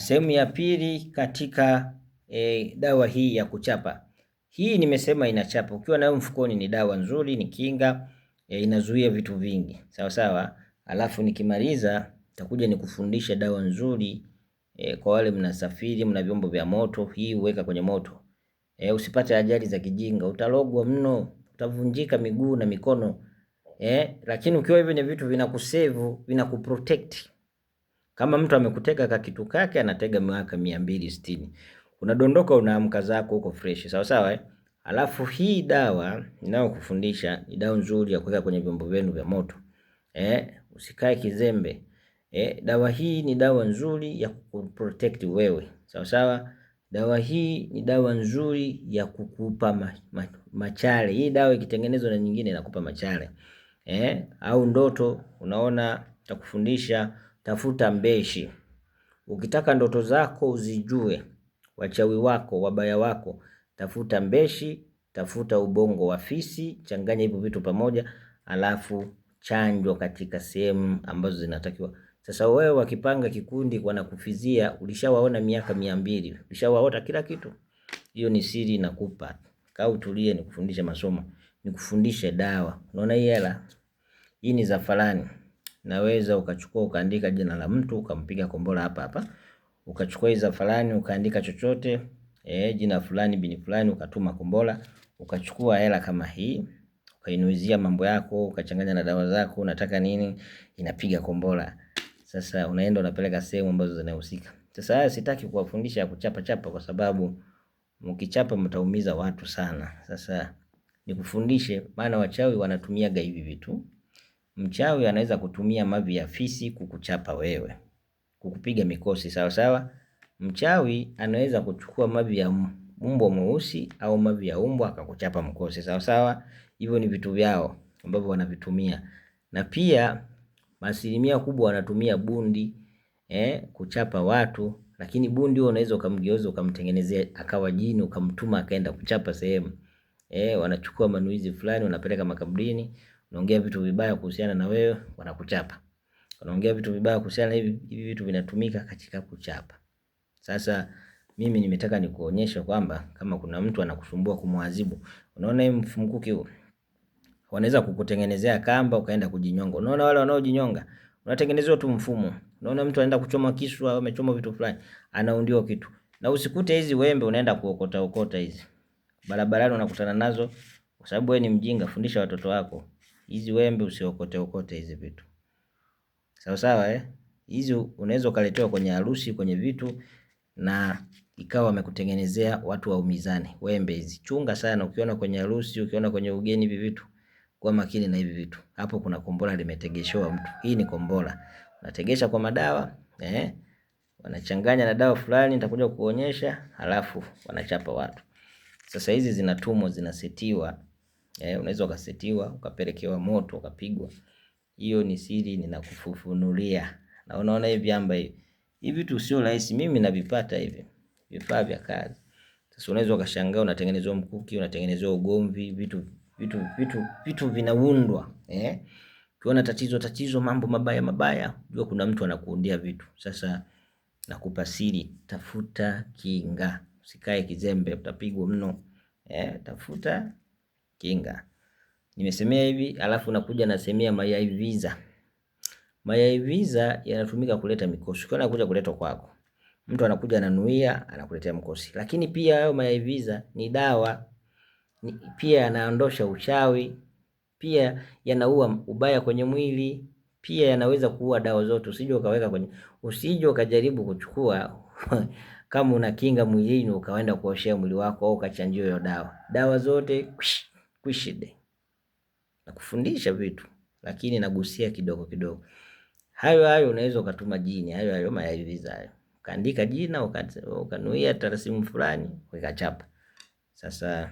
Sehemu ya pili katika dawa hii ya kuchapa. Hii nimesema inachapa. Ukiwa nayo mfukoni ni dawa nzuri, ni kinga, inazuia vitu vingi. Sawa sawa. Alafu nikimaliza nitakuja nikufundisha dawa nzuri kwa wale mnasafiri, mna vyombo vya moto. Hii uweka kwenye moto. Usipate ajali za kijinga, utalogwa mno, utavunjika miguu na mikono. Lakini ukiwa hivi ni vitu vinakusave, vinakuprotect. Kama mtu amekuteka ka kitu kake anatega miaka 260. Unadondoka unaamka zako huko fresh. Sawa sawa. Alafu hii dawa ninayokufundisha ni dawa nzuri ya kuweka kwenye vyombo vyenu vya moto. Usikae kizembe. Dawa hii ni dawa nzuri ya kuprotect wewe. Sawa sawa. Dawa hii ni dawa nzuri ya kukupa machale. Hii dawa ikitengenezwa na nyingine inakupa machale. Au ndoto, unaona takufundisha, tafuta mbeshi. Ukitaka ndoto zako uzijue, wachawi wako, wabaya wako, tafuta mbeshi, tafuta ubongo wa fisi, changanya hivyo vitu pamoja, alafu chanjo katika sehemu ambazo zinatakiwa. Sasa wewe wakipanga kikundi wanakufizia, ulishawaona miaka 200, ulishawaota kila kitu. Hiyo ni siri nakupa. Kaa utulie nikufundishe masomo, nikufundishe dawa. Unaona hii hela? Hii ni zafalani. Naweza ukachukua ukaandika jina la mtu ukampiga kombola hapa hapa. Ukachukua hii zafalani ukaandika chochote, jina fulani bini fulani ukatuma kombola. Ukachukua hela kama hii, ukainuizia mambo yako, ukachanganya na dawa zako, unataka nini, inapiga kombola. Sasa unaenda unapeleka sehemu ambazo zinahusika. Sasa haya sitaki kuwafundisha ya kuchapa chapa kwa sababu mkichapa mtaumiza watu sana. Sasa nikufundishe maana wachawi wanatumiaga hivi vitu. Mchawi anaweza kutumia mavi ya fisi kukuchapa wewe, kukupiga mikosi. Sawa sawa. Mchawi anaweza kuchukua mavi ya mbwa mweusi au mavi ya mbwa akakuchapa mkosi. Sawa sawa. Hivyo ni vitu vyao ambavyo wanavitumia. Na pia asilimia kubwa wanatumia bundi kuchapa watu, lakini bundi huo unaweza ukamgeuza ukamtengenezea akawa jini ukamtuma akaenda kuchapa sehemu. Wanachukua manuizi fulani wanapeleka makaburini, unaongea vitu vibaya kuhusiana na wewe wanakuchapa. Wanaongea vitu vibaya kuhusiana hivi vitu vinatumika katika kuchapa. Sasa mimi nimetaka nikuonyesha kwamba kama kuna mtu anakusumbua kumwadhibu, unaona hii mfumukuki huu, wanaweza kukutengenezea kamba ukaenda kujinyonga. Unaona wale wanaojinyonga, unatengenezewa tu mfumo. Unaona mtu anaenda kuchoma kisu au amechoma vitu fulani, anaundiwa kitu. Na usikute hizi wembe unaenda kuokota hizi. Barabarani unakutana nazo kwa sababu wewe ni mjinga. Fundisha watoto wako. Hizi wembe usiokote hizi vitu. Sawa sawa Hizi unaweza ukaletewa kwenye harusi, kwenye vitu na ikawa wamekutengenezea watu waumizane. Wembe hizi chunga sana, ukiona kwenye harusi, ukiona kwenye ugeni hivi vitu, kwa makini na hivi vitu. Hapo kuna kombola limetegeshewa mtu. Hii ni kombola. Unategesha kwa madawa, wanachanganya na dawa fulani nitakuja kuonyesha, halafu wanachapa watu. Sasa hizi zinatumwa, zinasetiwa. Unaweza ukasetiwa, ukapelekewa moto, ukapigwa. Hiyo ni siri ninakufunulia. Na unaona hivi amba hivi. Hivi vitu sio rahisi, mimi navipata hivi. Vifaa vya kazi. Sasa unaweza ukashangaa unatengenezwa mkuki, unatengenezwa ugomvi, vitu vinaundwa. Ukiona tatizo mambo mabaya, jua kuna mtu anakuundia vitu. Sasa nakupa siri, tafuta kinga. Usikae kizembe utapigwa mno. Tafuta kinga. Nimesemea hivi, alafu nakuja nasemea mayai visa. Mayai visa yanatumika kuleta mikosi. Ukiona anakuja kuletwa kwako, mtu anakuja ananuia, anakuletea mkosi. Lakini pia hayo mayai visa ni dawa. Pia yanaondosha uchawi. Pia yanaua ubaya kwenye mwili. Pia yanaweza kuua dawa zote. Usije ukajaribu kuchukua kama una kinga mwilini ukaenda kuoshea mwili wako au ukachanjia hiyo dawa. Dawa zote kwishide. Na kufundisha vitu lakini nagusia kidogo kidogo. Hayo unaweza ukatuma jini, hayo mayai visa hayo. Ukaandika jina ukanuia tarasimu fulani ukachapa. Sasa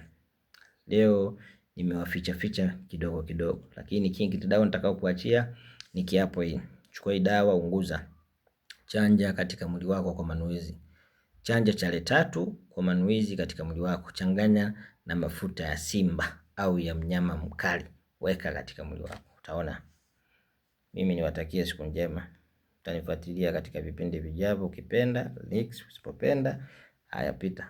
leo nimewaficha kidogo kidogo, lakini kingi dawa nitakao kuachia ni kiapo hii. Chukua hii dawa, unguza. Chanja katika mwili wako kwa manuizi. Chanja chale 3 kwa manuizi katika mwili wako. Changanya na mafuta ya simba au ya mnyama mkali. Weka katika mwili wako. Utaona. Mimi niwatakie siku njema. utanifuatilia katika vipindi vijavyo, ukipenda, usipopenda, haya pita.